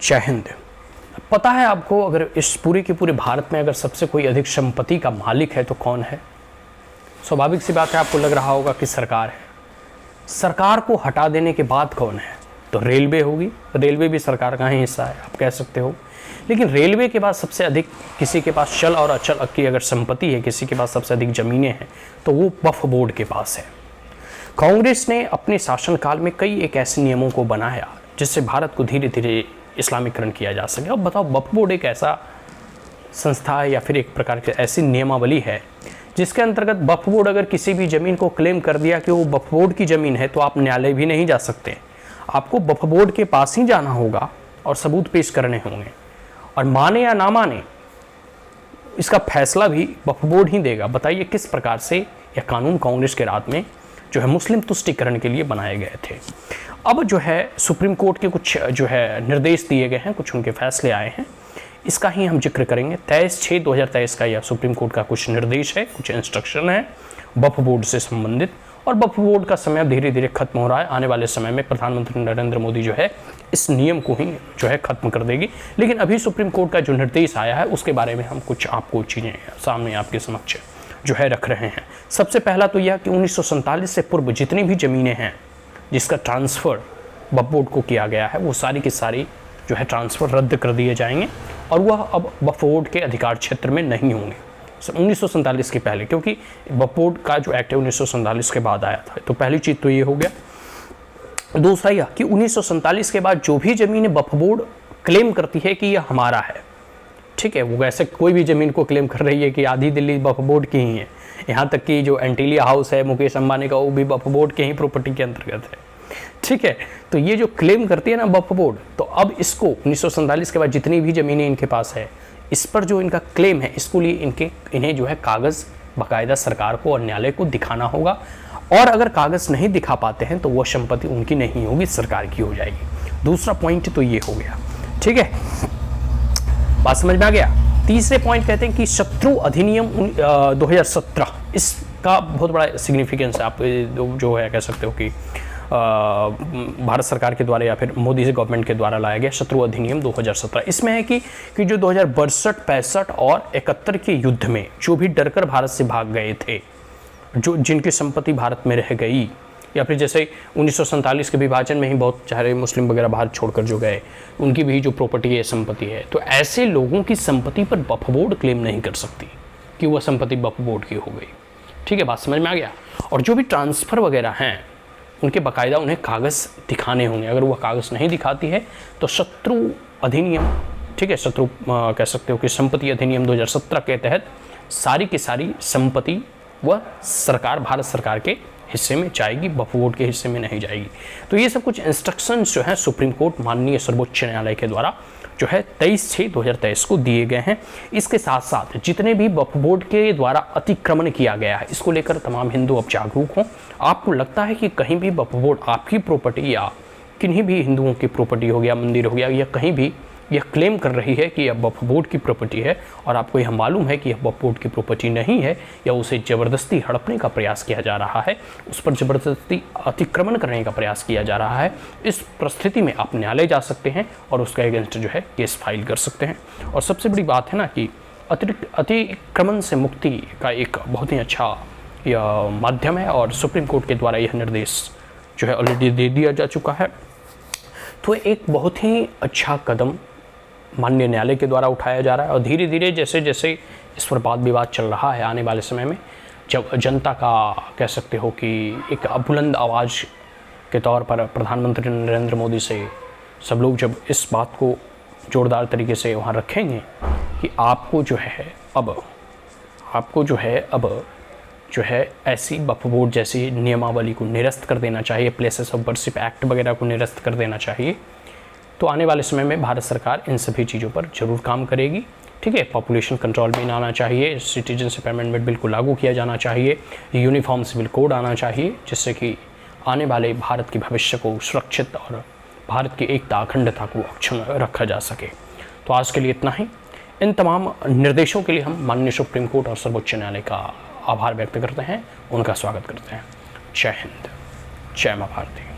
जय हिंद। पता है आपको, अगर इस पूरे के पूरे भारत में अगर सबसे कोई अधिक संपत्ति का मालिक है तो कौन है? स्वाभाविक सी बात है, आपको लग रहा होगा कि सरकार है। सरकार को हटा देने के बाद कौन है? तो रेलवे होगी। रेलवे भी सरकार का ही हिस्सा है, आप कह सकते हो। लेकिन रेलवे के बाद सबसे अधिक किसी के पास चल और अचल की अगर संपत्ति है, किसी के पास सबसे अधिक ज़मीनें हैं, तो वो वक्फ बोर्ड के पास है। कांग्रेस ने अपने शासनकाल में कई एक ऐसे नियमों को बनाया जिससे भारत को धीरे धीरे इस्लामीकरण किया जा सके। अब बताओ, वक्फ बोर्ड एक ऐसा संस्था है या फिर एक प्रकार की ऐसी नियमावली है जिसके अंतर्गत वक्फ बोर्ड अगर किसी भी ज़मीन को क्लेम कर दिया कि वो वक्फ बोर्ड की ज़मीन है, तो आप न्यायालय भी नहीं जा सकते। आपको वक्फ बोर्ड के पास ही जाना होगा और सबूत पेश करने होंगे, और माने या ना माने इसका फैसला भी वक्फ बोर्ड ही देगा। बताइए किस प्रकार से यह कानून कांग्रेस के राज में जो है मुस्लिम तुष्टिकरण के लिए बनाए गए थे। अब जो है सुप्रीम कोर्ट के कुछ जो है निर्देश दिए गए हैं, कुछ उनके फैसले आए हैं, इसका ही हम जिक्र करेंगे। 23/6/2023 का यह सुप्रीम कोर्ट का कुछ निर्देश है, कुछ इंस्ट्रक्शन है वक्फ बोर्ड से संबंधित। और वक्फ बोर्ड का समय धीरे धीरे खत्म हो रहा है। आने वाले समय में प्रधानमंत्री नरेंद्र मोदी जो है इस नियम को ही जो है खत्म कर देगी। लेकिन अभी सुप्रीम कोर्ट का जो निर्देश आया है उसके बारे में हम कुछ आपको चीज़ें सामने आपके समक्ष जो है रख रहे हैं। सबसे पहला तो यह कि 1947 से पूर्व जितनी भी ज़मीनें हैं जिसका ट्रांसफ़र वक्फ बोर्ड को किया गया है, वो सारी की सारी जो है ट्रांसफ़र रद्द कर दिए जाएंगे और वह अब वक्फ बोर्ड के अधिकार क्षेत्र में नहीं होंगे 1947 के पहले, क्योंकि वक्फ बोर्ड का जो एक्ट है 1947 के बाद आया था। तो पहली चीज़ तो ये हो गया। दूसरा यह कि 1947 के बाद जो भी ज़मीन वक्फ बोर्ड क्लेम करती है कि यह हमारा है, ठीक है, वो वैसे कोई भी ज़मीन को क्लेम कर रही है कि आधी दिल्ली वक्फ बोर्ड की ही है, यहाँ तक कि जो एंटीलिया हाउस है मुकेश अंबानी का, वो भी वक्फ बोर्ड के ही प्रॉपर्टी के अंतर्गत है, ठीक है। तो ये जो क्लेम करती है ना वक्फ बोर्ड, तो अब इसको 1947 के बाद जितनी भी ज़मीनें इनके पास है, इस पर जो इनका क्लेम है, इसको लिए इन्हें जो है कागज़ बाकायदा सरकार को और न्यायालय को दिखाना होगा। और अगर कागज़ नहीं दिखा पाते हैं तो वह संपत्ति उनकी नहीं होगी, सरकार की हो जाएगी। दूसरा पॉइंट तो ये हो गया, ठीक है, बात समझ में आ गया। तीसरे पॉइंट कहते हैं कि शत्रु अधिनियम 2017, इसका बहुत बड़ा सिग्निफिकेंस है। आप जो है कह सकते हो कि भारत सरकार के द्वारा या फिर मोदी से गवर्नमेंट के द्वारा लाया गया शत्रु अधिनियम 2017। इसमें है कि जो 2062, 65 और 71 के युद्ध में जो भी डरकर भारत से भाग गए थे, जो जिनकी संपत्ति भारत में रह गई, या फिर जैसे 1947 के विभाजन में ही बहुत सारे मुस्लिम वगैरह भारत छोड़कर जो गए, उनकी भी जो प्रॉपर्टी है, संपत्ति है, तो ऐसे लोगों की संपत्ति पर वक्फ बोर्ड क्लेम नहीं कर सकती कि वह संपत्ति वक्फ बोर्ड की हो गई, ठीक है, बात समझ में आ गया। और जो भी ट्रांसफ़र वगैरह हैं उनके बाकायदा उन्हें कागज़ दिखाने होंगे। अगर वह कागज़ नहीं दिखाती है तो शत्रु अधिनियम, ठीक है, शत्रु कह सकते हो कि संपत्ति अधिनियम 2017 के तहत सारी की सारी संपत्ति वह सरकार, भारत सरकार के हिस्से में जाएगी, वक्फ बोर्ड के हिस्से में नहीं जाएगी। तो ये सब कुछ इंस्ट्रक्शंस जो हैं सुप्रीम कोर्ट माननीय सर्वोच्च न्यायालय के द्वारा जो है 23/6/2023 को दिए गए हैं। इसके साथ साथ जितने भी वक्फ बोर्ड के द्वारा अतिक्रमण किया गया है, इसको लेकर तमाम हिंदू अब जागरूक हों। आपको लगता है कि कहीं भी वक्फ बोर्ड आपकी प्रॉपर्टी या किन्हीं भी हिंदुओं की प्रॉपर्टी हो गया, मंदिर हो गया, या कहीं भी यह क्लेम कर रही है कि यह वक्फ बोर्ड की प्रॉपर्टी है, और आपको यह मालूम है कि यह वक्फ बोर्ड की प्रॉपर्टी नहीं है, या उसे ज़बरदस्ती हड़पने का प्रयास किया जा रहा है, उस पर ज़बरदस्ती अतिक्रमण करने का प्रयास किया जा रहा है, इस परिस्थिति में आप न्यायालय जा सकते हैं और उसका अगेंस्ट जो है केस फाइल कर सकते हैं। और सबसे बड़ी बात है ना कि अतिक्रमण से मुक्ति का एक बहुत ही अच्छा यह माध्यम है, और सुप्रीम कोर्ट के द्वारा यह निर्देश जो है ऑलरेडी दे दिया जा चुका है। तो एक बहुत ही अच्छा कदम माननीय न्यायालय के द्वारा उठाया जा रहा है। और धीरे धीरे जैसे जैसे इस पर वाद विवाद चल रहा है, आने वाले समय में जब जनता का कह सकते हो कि एक बुलंद आवाज़ के तौर पर प्रधानमंत्री नरेंद्र मोदी से सब लोग जब इस बात को जोरदार तरीके से वहाँ रखेंगे कि आपको जो है ऐसी वक्फ बोर्ड जैसी नियमावली को निरस्त कर देना चाहिए, प्लेसेस ऑफ वर्शिप एक्ट वगैरह को निरस्त कर देना चाहिए, तो आने वाले समय में भारत सरकार इन सभी चीज़ों पर जरूर काम करेगी, ठीक है। पॉपुलेशन कंट्रोल बिल आना चाहिए, सिटीजनशिप अमेंडमेंट बिल को लागू किया जाना चाहिए, यूनिफॉर्म सिविल कोड आना चाहिए, जिससे कि आने वाले भारत के भविष्य को सुरक्षित और भारत की एकता अखंडता को अक्षुण्ण रखा जा सके। तो आज के लिए इतना ही। इन तमाम निर्देशों के लिए हम माननीय सुप्रीम कोर्ट और सर्वोच्च न्यायालय का आभार व्यक्त करते हैं, उनका स्वागत करते हैं। जय हिंद, जय मां भारती।